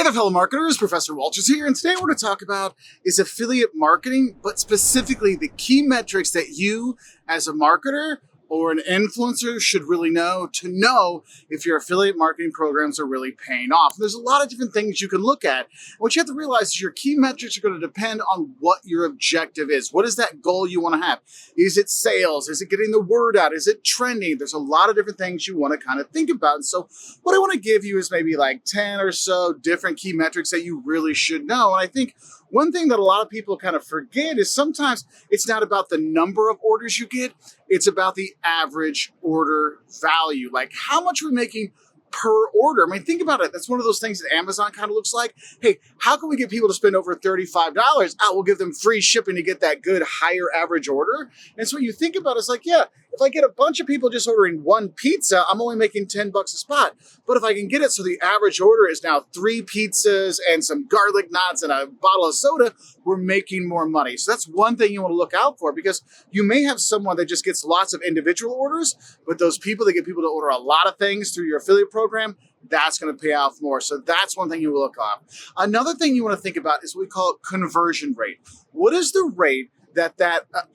Hey there, fellow marketers. Professor Walsh is here, and today we're going to talk about is affiliate marketing, but specifically the key metrics that you as a marketer or an influencer should really know to know if your affiliate marketing programs are really paying off. And there's a lot of different things you can look at. What you have to realize is your key metrics are going to depend on what your objective is. What is that goal you want to have? Is it sales? Is it getting the word out? Is it trending? There's a lot of different things you want to kind of think about. And so what I want to give you is maybe like 10 or so different key metrics that you really should know. And I think one thing that a lot of people kind of forget is sometimes it's not about the number of orders you get, it's about the average order value. Like how much we're making per order. I mean, think about it. That's one of those things that Amazon kind of looks like. Hey, how can we get people to spend over $35? We'll give them free shipping to get that good higher average order. And so when you think about it, it's like, yeah, if I get a bunch of people just ordering one pizza, I'm only making $10 a spot. But if I can get it so the average order is now 3 pizzas and some garlic knots and a bottle of soda, we're making more money. So that's one thing you want to look out for, because you may have someone that just gets lots of individual orders, but those people that get people to order a lot of things through your affiliate program, that's going to pay off more. So that's one thing you will look at. Another thing you want to think about is what we call conversion rate. What is the rate that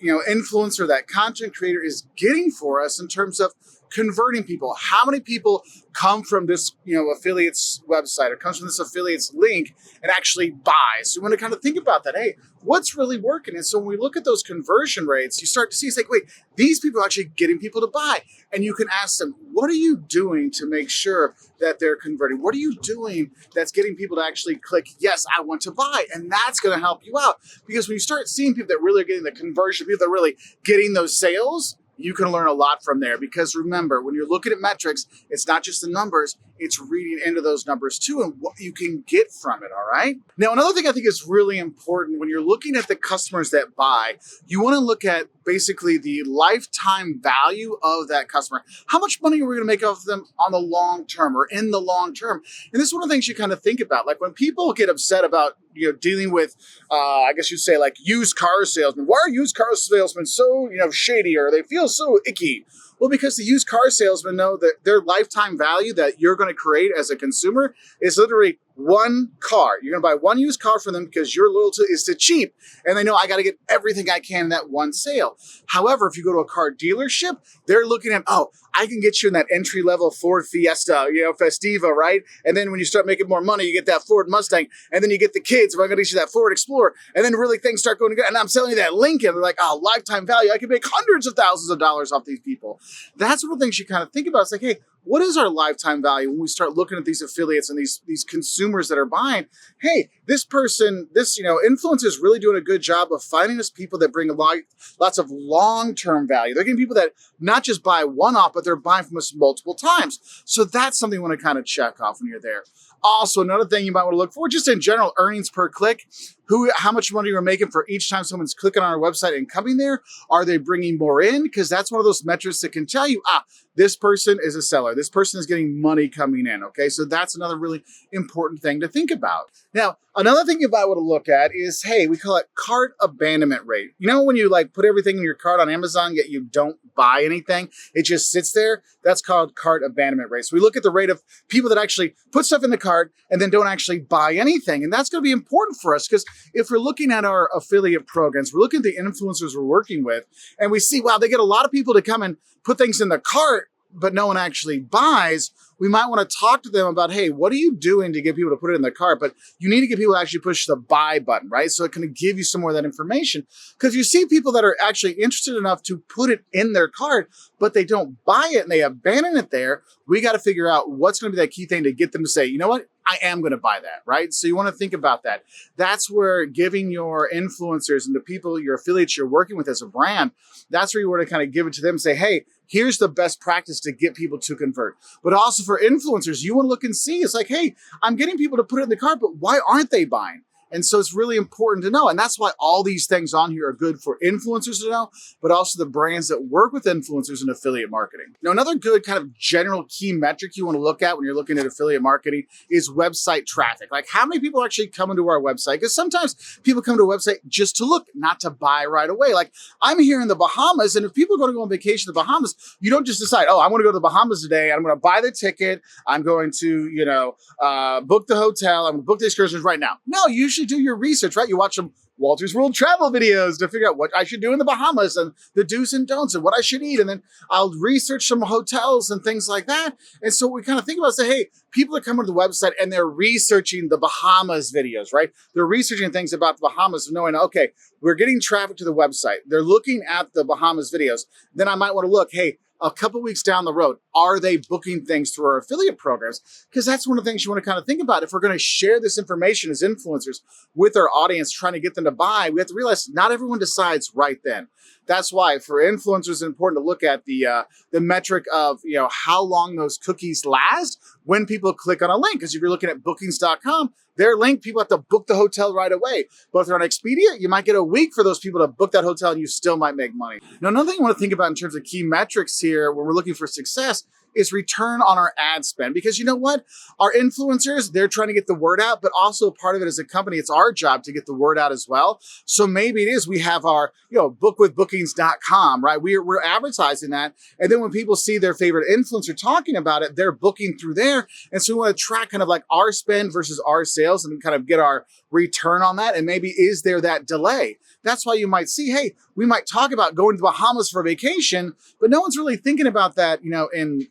influencer, that content creator is getting for us in terms of converting people? How many people come from this, affiliate's website or comes from this affiliate's link and actually buys? So you want to kind of think about that. Hey, what's really working? And so when we look at those conversion rates, you start to see, it's like, wait, these people are actually getting people to buy. And you can ask them, what are you doing to make sure that they're converting? What are you doing that's getting people to actually click, yes, I want to buy? And that's going to help you out. Because when you start seeing people that really are getting the conversion, people that are really getting those sales, you can learn a lot from there. Because remember, when you're looking at metrics, it's not just the numbers, it's reading into those numbers too and what you can get from it, all right? Now, another thing I think is really important when you're looking at the customers that buy, you want to look at basically the lifetime value of that customer. How much money are we going to make off of them on the long term or in the long term? And this is one of the things you kind of think about. Like when people get upset about dealing with, I guess you'd say like used car salesmen. Why are used car salesmen so, shady, or they feel so icky? Well, because the used car salesmen know that their lifetime value that you're going to create as a consumer is literally one car. You're going to buy one used car from them because your loyalty is to cheap. And they know I got to get everything I can in that one sale. However, if you go to a car dealership, they're looking at, I can get you in that entry-level Ford Fiesta, Festiva, right? And then when you start making more money, you get that Ford Mustang. And then you get the kids, I'm going to get you that Ford Explorer. And then really things start going good. And I'm selling you that Lincoln. They're like, lifetime value. I can make hundreds of thousands of dollars off these people. That's one of the things you kind of think about. It's like, hey, what is our lifetime value when we start looking at these affiliates and these consumers that are buying? Hey, this person, this influencer is really doing a good job of finding us people that bring lots of long-term value. They're getting people that not just buy one-off, but they're buying from us multiple times. So that's something you want to kind of check off when you're there. Also, another thing you might want to look for, just in general, earnings per click. How much money you're making for each time someone's clicking on our website and coming there. Are they bringing more in? Because that's one of those metrics that can tell you, this person is a seller. This person is getting money coming in, okay? So that's another really important thing to think about. Now, another thing you might want to look at is, hey, we call it cart abandonment rate. When you put everything in your cart on Amazon, yet you don't buy anything, it just sits there? That's called cart abandonment rate. So we look at the rate of people that actually put stuff in the cart and then don't actually buy anything. And that's going to be important for us, because if we're looking at our affiliate programs, we're looking at the influencers we're working with, and we see, wow, they get a lot of people to come and put things in the cart, but no one actually buys. We might want to talk to them about, hey, what are you doing to get people to put it in their cart? But you need to get people to actually push the buy button, right? So it can give you some more of that information. Because you see people that are actually interested enough to put it in their cart, but they don't buy it and they abandon it there. We got to figure out what's going to be that key thing to get them to say, you know what? I am going to buy that, right? So you want to think about that. That's where giving your influencers and the people, your affiliates you're working with as a brand, that's where you want to kind of give it to them and say, hey, here's the best practice to get people to convert. But also for influencers, you want to look and see, it's like, hey, I'm getting people to put it in the cart, but why aren't they buying? And so it's really important to know. And that's why all these things on here are good for influencers to know, but also the brands that work with influencers in affiliate marketing. Now, another good kind of general key metric you want to look at when you're looking at affiliate marketing is website traffic. Like how many people actually come into our website? Because sometimes people come to a website just to look, not to buy right away. Like I'm here in the Bahamas, and if people are going to go on vacation to the Bahamas, you don't just decide, oh, I'm going to go to the Bahamas today. I'm going to buy the ticket. I'm going to, book the hotel. I'm going to book the excursions right now. No, you should do your research, right? You watch some Walter's World Travel videos to figure out what I should do in the Bahamas and the do's and don'ts and what I should eat. And then I'll research some hotels and things like that. And so we kind of think about, say, hey, people are coming to the website and they're researching the Bahamas videos, right? They're researching things about the Bahamas, knowing, okay, we're getting traffic to the website. They're looking at the Bahamas videos. Then I might want to look, hey, a couple weeks down the road, are they booking things through our affiliate programs? Because that's one of the things you want to kind of think about. If we're going to share this information as influencers with our audience, trying to get them to buy, we have to realize not everyone decides right then. That's why for influencers, it's important to look at the metric of how long those cookies last when people click on a link. Because if you're looking at bookings.com, their link, people have to book the hotel right away. But if they're on Expedia, you might get a week for those people to book that hotel and you still might make money. Now, another thing you want to think about in terms of key metrics here when we're looking for success is return on our ad spend. Because you know what? Our influencers, they're trying to get the word out, but also part of it as a company, it's our job to get the word out as well. So maybe it is we have our, bookwithbookings.com, right? We're advertising that. And then when people see their favorite influencer talking about it, they're booking through there. And so we want to track kind of like our spend versus our sales and kind of get our return on that. And maybe is there that delay? That's why you might see, hey, we might talk about going to the Bahamas for vacation, but no one's really thinking about that, in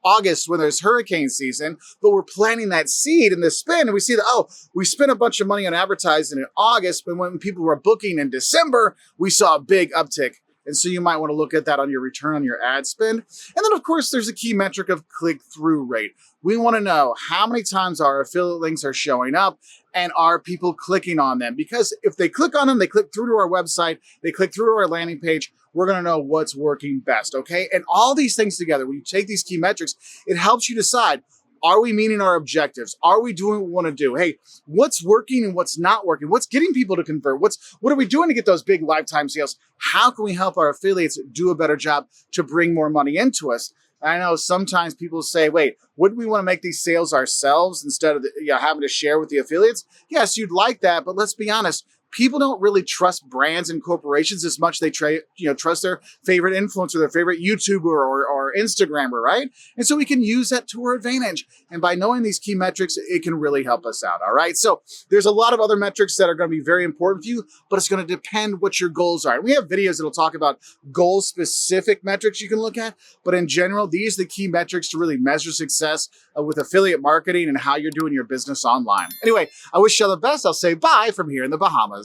August when there's hurricane season, but we're planting that seed in the spend. And we see that, oh, we spent a bunch of money on advertising in August, but when people were booking in December, we saw a big uptick. And so you might want to look at that on your return on your ad spend. And then, of course, there's a key metric of click-through rate. We want to know how many times our affiliate links are showing up and are people clicking on them? Because if they click on them, they click through to our website, they click through to our landing page, we're going to know what's working best, okay? And all these things together, when you take these key metrics, it helps you decide, are we meeting our objectives? Are we doing what we want to do? Hey, what's working and what's not working? What's getting people to convert? What are we doing to get those big lifetime sales? How can we help our affiliates do a better job to bring more money into us? I know sometimes people say, wait, wouldn't we want to make these sales ourselves instead of having to share with the affiliates? Yes, you'd like that, but let's be honest. People don't really trust brands and corporations as much they trust their favorite influencer, their favorite YouTuber or Instagrammer, right? And so we can use that to our advantage. And by knowing these key metrics, it can really help us out, all right? So there's a lot of other metrics that are going to be very important for you, but it's going to depend what your goals are. And we have videos that'll talk about goal-specific metrics you can look at, but in general, these are the key metrics to really measure success with affiliate marketing and how you're doing your business online. Anyway, I wish you all the best. I'll say bye from here in the Bahamas.